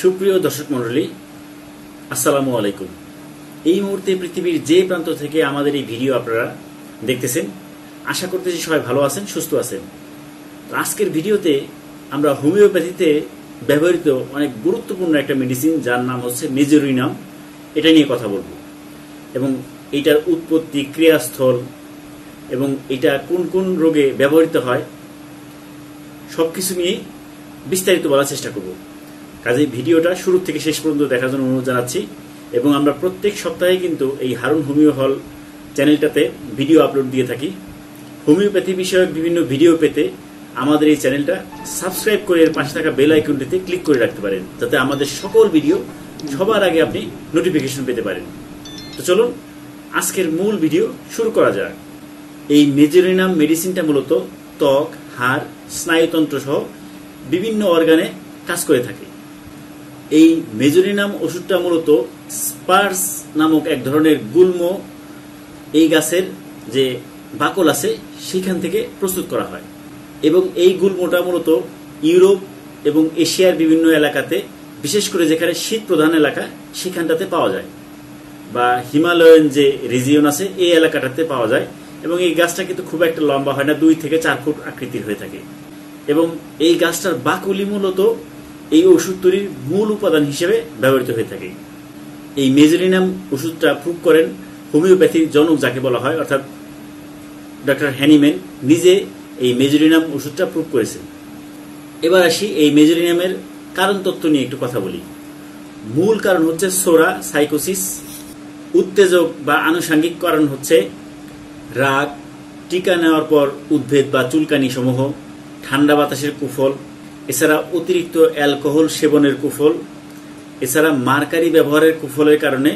সুপ্রিয় দর্শক মণ্ডলী, আসসালামু আলাইকুম। এই মুহূর্তে পৃথিবীর যে প্রান্ত থেকে আমাদের এই ভিডিও আপনারা দেখতেছেন, আশা করতেছি সবাই ভালো আছেন, সুস্থ আছেন। আজকের ভিডিওতে আমরা হোমিওপ্যাথিতে ব্যবহৃত অনেক গুরুত্বপূর্ণ একটা মেডিসিন, যার নাম হচ্ছে মেজোরিনাম, এটা নিয়ে কথা বলবো এবং এটার উৎপত্তি, ক্রিয়াস্থল এবং এটা কোন কোন রোগে ব্যবহৃত হয় সবকিছু নিয়ে বিস্তারিত বলার চেষ্টা করব। কাজেই ভিডিওটা শুরু থেকে শেষ পর্যন্ত দেখার জন্য অনুরোধ জানাচ্ছি। এবং আমরা প্রত্যেক সপ্তাহে কিন্তু এই হারুন হোমিও হল চ্যানেলটাতে ভিডিও আপলোড দিয়ে থাকি। হোমিওপ্যাথি বিষয়ক বিভিন্ন ভিডিও পেতে আমাদের এই চ্যানেলটা সাবস্ক্রাইব করে এর পাশে থাকা বেল আইকনটিতে ক্লিক করে রাখতে পারেন, যাতে আমাদের সকল ভিডিও সবার আগে আপনি নোটিফিকেশন পেতে পারেন। তো চলুন আজকের মূল ভিডিও শুরু করা যাক। এই মেজোরিনাম মেডিসিনটা মূলত ত্বক, হাড়, স্নায়ুতন্ত্র সহ বিভিন্ন অর্গানে কাজ করে থাকে। এই মেজোরিনাম ওষুধটা মূলত স্পার্স নামক এক ধরনের গুল্ম, এই গাছের যে বাকল আছে সেখান থেকে প্রস্তুত করা হয় এবং এই গুল্মটা মূলত ইউরোপ এবং এশিয়ার বিভিন্ন এলাকাতে, বিশেষ করে যেখানে শীত প্রধান এলাকা সেখানটাতে পাওয়া যায়, বা হিমালয়ান যে রিজিয়ন আছে এই এলাকাটাতে পাওয়া যায়। এবং এই গাছটা কিন্তু খুব একটা লম্বা হয় না, 2 থেকে 4 ফুট আকৃতির হয়ে থাকে। এবং এই গাছটার বাকলি মূলত এই ওষুধ তৈরির মূল উপাদান হিসেবে ব্যবহৃত হয়ে থাকে। এই মেজোরিনাম ওষুধটা প্রুভ করেন হোমিওপ্যাথির জনক যাকে বলা হয়, অর্থাৎ ডক্টর হ্যানিম্যান নিজে এই মেজোরিনাম ওষুধটা প্রুভ করেছেন। এবার আসি এই মেজোরিনামের কারণ তত্ত্ব নিয়ে একটু কথা বলি। মূল কারণ হচ্ছে সোরা সাইকোসিস, উত্তেজক বা আনুষঙ্গিক কারণ হচ্ছে রাগ, টিকা নেওয়ার পর উদ্ভেদ বা চুলকানি সমূহ, ঠান্ডা বাতাসের কুফল, এছাড়া অতিরিক্ত অ্যালকোহল সেবনের কুফল, এছাড়া মার্কারি ব্যবহারের কুফলের কারণে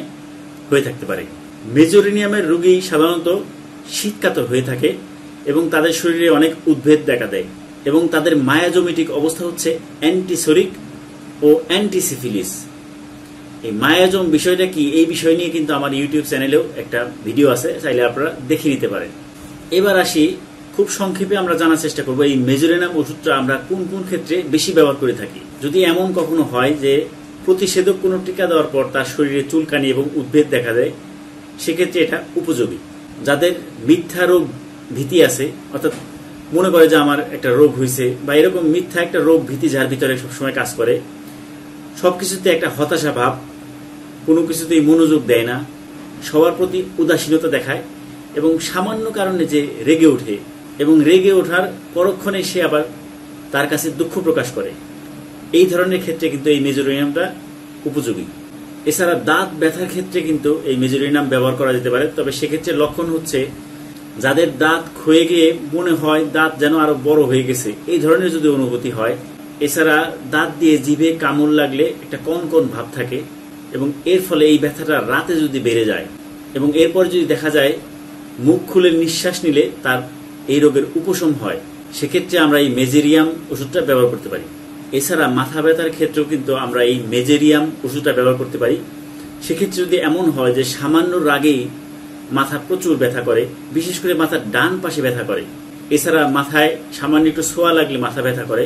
হয়ে থাকতে পারে। মেজোরিনামের রোগী সাধারণত শীতকাতর হয়ে থাকে এবং তাদের শরীরে অনেক উদ্ভেদ দেখা দেয় এবং তাদের মায়াজোমেটিক অবস্থা হচ্ছে অ্যান্টিসোরিক ও অ্যান্টিসিফিলিস। এই মায়াজম বিষয়টা কি, এই বিষয় নিয়ে কিন্তু আমার ইউটিউব চ্যানেলেও একটা ভিডিও আছে, চাইলে আপনারা দেখে নিতে পারেন। এবার আসি, খুব সংক্ষেপে আমরা জানার চেষ্টা করব এই মেজোরিনাম ওষুধটা আমরা কোন কোন ক্ষেত্রে বেশি ব্যবহার করে থাকি। যদি এমন কখনো হয় যে প্রতিষেধক কোনো টিকা দেওয়ার পর তার শরীরে চুলকানি এবং উদ্ভেদ দেখা দেয়, সেক্ষেত্রে এটা উপযোগী। যাদের মিথ্যা রোগ ভীতি আছে, অর্থাৎ মনে করে যে আমার একটা রোগ হয়েছে, বা এরকম মিথ্যা একটা রোগ ভীতি যার ভিতরে সবসময় কাজ করে, সবকিছুতে একটা হতাশা ভাব, কোনো কিছুতেই মনোযোগ দেয় না, সবার প্রতি উদাসীনতা দেখায় এবং সামান্য কারণে যে রেগে ওঠে এবং রেগে ওঠার পরক্ষণে সে আবার তার কাছে দুঃখ প্রকাশ করে, এই ধরনের ক্ষেত্রে কিন্তু এই মেজোরিনামটা উপযোগী। এছাড়া দাঁত ব্যথার ক্ষেত্রে কিন্তু এই মেজোরিনাম ব্যবহার করা যেতে পারে, তবে সেক্ষেত্রে লক্ষণ হচ্ছে যাদের দাঁত ক্ষয়ে গিয়ে মনে হয় দাঁত যেন আরো বড় হয়ে গেছে, এই ধরনের যদি অনুভূতি হয়। এছাড়া দাঁত দিয়ে জিভে কামড় লাগলে একটা কনকন ভাব থাকে এবং এর ফলে এই ব্যথাটা রাতে যদি বেড়ে যায় এবং এরপর যদি দেখা যায় মুখ খুলে নিঃশ্বাস নিলে তার এই রোগের উপশম হয়, সেক্ষেত্রে আমরা এই মেজোরিনাম ওষুধটা ব্যবহার করতে পারি। এছাড়া মাথা ব্যথার ক্ষেত্রেও কিন্তু আমরা এই মেজোরিনাম ওষুধটা ব্যবহার করতে পারি। সেক্ষেত্রে যদি এমন হয় যে সামান্য রাগেই মাথা প্রচুর ব্যথা করে, বিশেষ করে মাথার ডান পাশে ব্যথা করে, এছাড়া মাথায় সামান্য একটু ছোঁয়া লাগলে মাথা ব্যথা করে,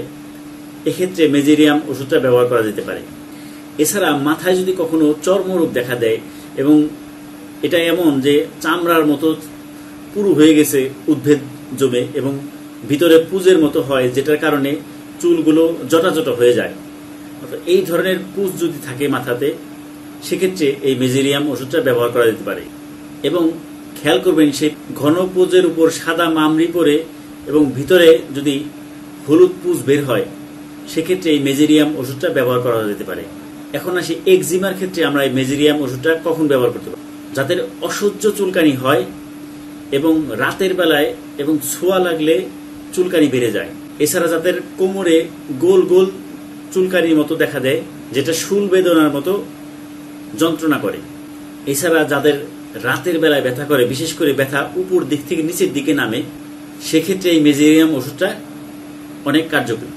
এক্ষেত্রে মেজোরিনাম ওষুধটা ব্যবহার করা যেতে পারে। এছাড়া মাথায় যদি কখনো চর্মরোগ দেখা দেয় এবং এটা এমন যে চামড়ার মতো পুরু হয়ে গেছে উদ্ভেদ জমে এবং ভিতরে পুজের মতো হয়, যেটার কারণে চুলগুলো জটা জটা হয়ে যায়, এই ধরনের পুজ যদি থাকে মাথাতে, সেক্ষেত্রে এই মেজোরিনাম ওষুধটা ব্যবহার করা যেতে পারে। এবং খেয়াল করবেন, সেই ঘন পুজের উপর সাদা মামরি পরে এবং ভিতরে যদি হলুদ পুজ বের হয়, সেক্ষেত্রে এই মেজোরিনাম ওষুধটা ব্যবহার করা যেতে পারে। এখন আসি একজিমার ক্ষেত্রে আমরা এই মেজোরিনাম ওষুধটা কখন ব্যবহার করতে পারি। যাদের অসহ্য চুলকানি হয় এবং রাতের বেলায় এবং ছোঁয়া লাগলে চুলকানি বেড়ে যায়, এছাড়া যাদের কোমরে গোল গোল চুলকানির মতো দেখা দেয়, যেটা শুল বেদনার মতো যন্ত্রণা করে, এছাড়া যাদের রাতের বেলায় ব্যথা করে, বিশেষ করে ব্যথা উপর দিক থেকে নিচের দিকে নামে, সেক্ষেত্রে এই মেজোরিনাম ওষুধটা অনেক কার্যকরী।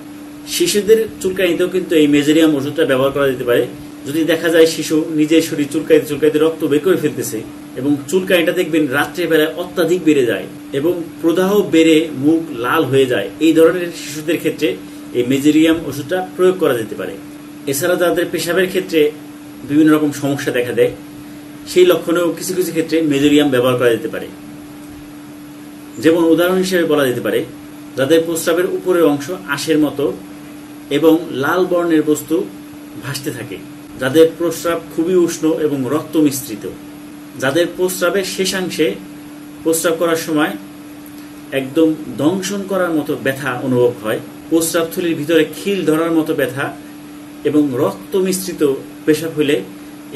শিশুদের চুলকানিতেও কিন্তু এই মেজোরিনাম ওষুধটা ব্যবহার করা যেতে পারে। যদি দেখা যায় শিশু নিজের শরীর চুলকাইতে চুলকাইতে রক্ত বের করে ফেলতেছে এবং চুলকানিটা দেখবেন রাত্রের বেলায় অত্যাধিক বেড়ে যায় এবং প্রদাহ বেড়ে মুখ লাল হয়ে যায়, এই ধরনের শিশুদের ক্ষেত্রে এই মেজোরিনাম ওষুধটা প্রয়োগ করা যেতে পারে। এছাড়া যাদের পেশাবের ক্ষেত্রে বিভিন্ন রকম সমস্যা দেখা দেয়, সেই লক্ষণেও কিছু কিছু ক্ষেত্রে মেজোরিয়াম ব্যবহার করা যেতে পারে। যেমন উদাহরণ হিসেবে বলা যেতে পারে, যাদের প্রস্রাবের উপরের অংশ আঁশের মতো এবং লাল বর্ণের বস্তু ভাসতে থাকে, যাদের প্রস্রাব খুবই উষ্ণ এবং রক্ত মিশ্রিত, যাদের প্রস্রাবের শেষাংশে প্রস্রাব করার সময় একদম দংশন করার মতো ব্যথা অনুভব হয়, প্রস্রাব থলির ভিতরে খিল ধরার মতো ব্যথা এবং রক্ত মিশ্রিত পেশাব হলে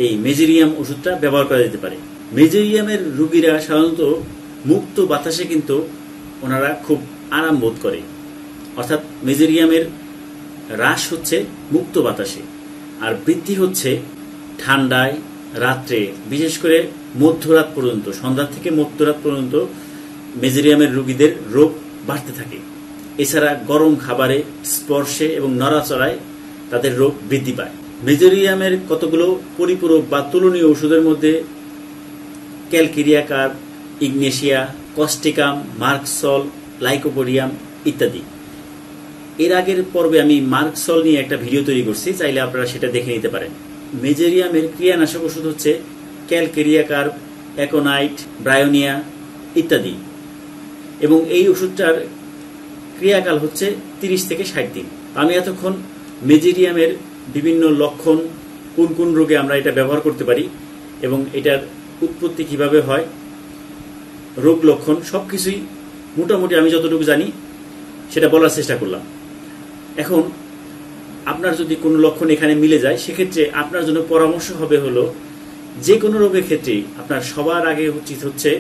এই মেজেরিয়াম ওষুধটা ব্যবহার করা যেতে পারে। মেজেরিয়ামের রোগীরা সাধারণত মুক্ত বাতাসে কিন্তু ওনারা খুব আরাম বোধ করে, অর্থাৎ মেজেরিয়ামের হ্রাস হচ্ছে মুক্ত বাতাসে আর বৃদ্ধি হচ্ছে ঠান্ডায়, রাত্রে, বিশেষ করে মধ্যরাত পর্যন্ত, সন্ধ্যা থেকে মধ্যরাত পর্যন্ত মেজেরিয়ামের রোগীদের রোগ বাড়তে থাকে। এছাড়া গরম খাবারে, স্পর্শে এবং নড়াচড়ায় তাদের রোগ বৃদ্ধি পায়। মেজেরিয়ামের কতগুলো পরিপূরক বা তুলনীয় ওষুধের মধ্যে calcarea carb, Ignatia, Causticum, merc sol, lycopodium ইত্যাদি। এর আগের পর্বে আমি মার্কসল নিয়ে একটা ভিডিও তৈরি করছি, চাইলে আপনারা সেটা দেখে নিতে পারেন। মেজেরিয়ামের ক্রিয়ানাশক ওষুধ হচ্ছে ক্যালকেরিয়া কার্ব, অ্যাকোনাইট, ব্রায়োনিয়া ইত্যাদি, এবং এই ওষুধটার ক্রিয়াকাল হচ্ছে 30 থেকে 60 দিন। আমি এতক্ষণ মেজেরিয়ামের বিভিন্ন লক্ষণ, কোন কোন রোগে আমরা এটা ব্যবহার করতে পারি এবং এটার উৎপত্তি কিভাবে হয়, রোগ লক্ষণ সবকিছুই মোটামুটি আমি যতটুকু জানি সেটা বলার চেষ্টা করলাম। এখন আপনার যদি কোনো লক্ষণ এখানে মিলে যায়, সেক্ষেত্রে আপনার জন্য পরামর্শ হবে হলো, যে কোনো রোগের ক্ষেত্রেই আপনার সবার আগে উচিত হচ্ছে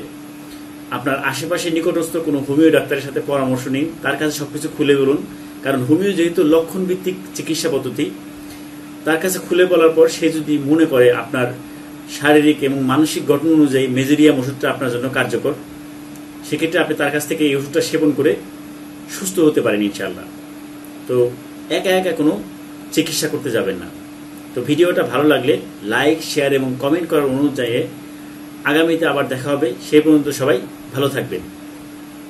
আপনার আশেপাশে নিকটস্থ কোনো হোমিও ডাক্তারের সাথে পরামর্শ নিন, তার কাছে সবকিছু খুলে বলুন। কারণ হোমিও যেহেতু লক্ষণ ভিত্তিক চিকিৎসা পদ্ধতি, তার কাছে খুলে বলার পর সে যদি মনে করে আপনার শারীরিক এবং মানসিক গঠন অনুযায়ী মেজেরিয়াম ওষুধটা আপনার জন্য কার্যকর, সেক্ষেত্রে আপনি তার কাছ থেকে এই ওষুধটা সেবন করে সুস্থ হতে পারেন ইনশাআল্লাহ। তো একা একা কোনো চিকিৎসা করতে যাবেন না। তো ভিডিওটা ভালো লাগলে লাইক, শেয়ার এবং কমেন্ট করার অনুরোধ জানিয়ে আগামীতে আবার দেখা হবে। সেই পর্যন্ত সবাই ভালো থাকবেন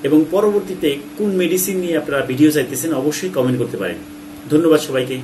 এবং পরবর্তীতে কোন মেডিসিন নিয়ে আপনারা ভিডিও চাইতেছেন অবশ্যই কমেন্ট করতে পারেন। ধন্যবাদ সবাইকে।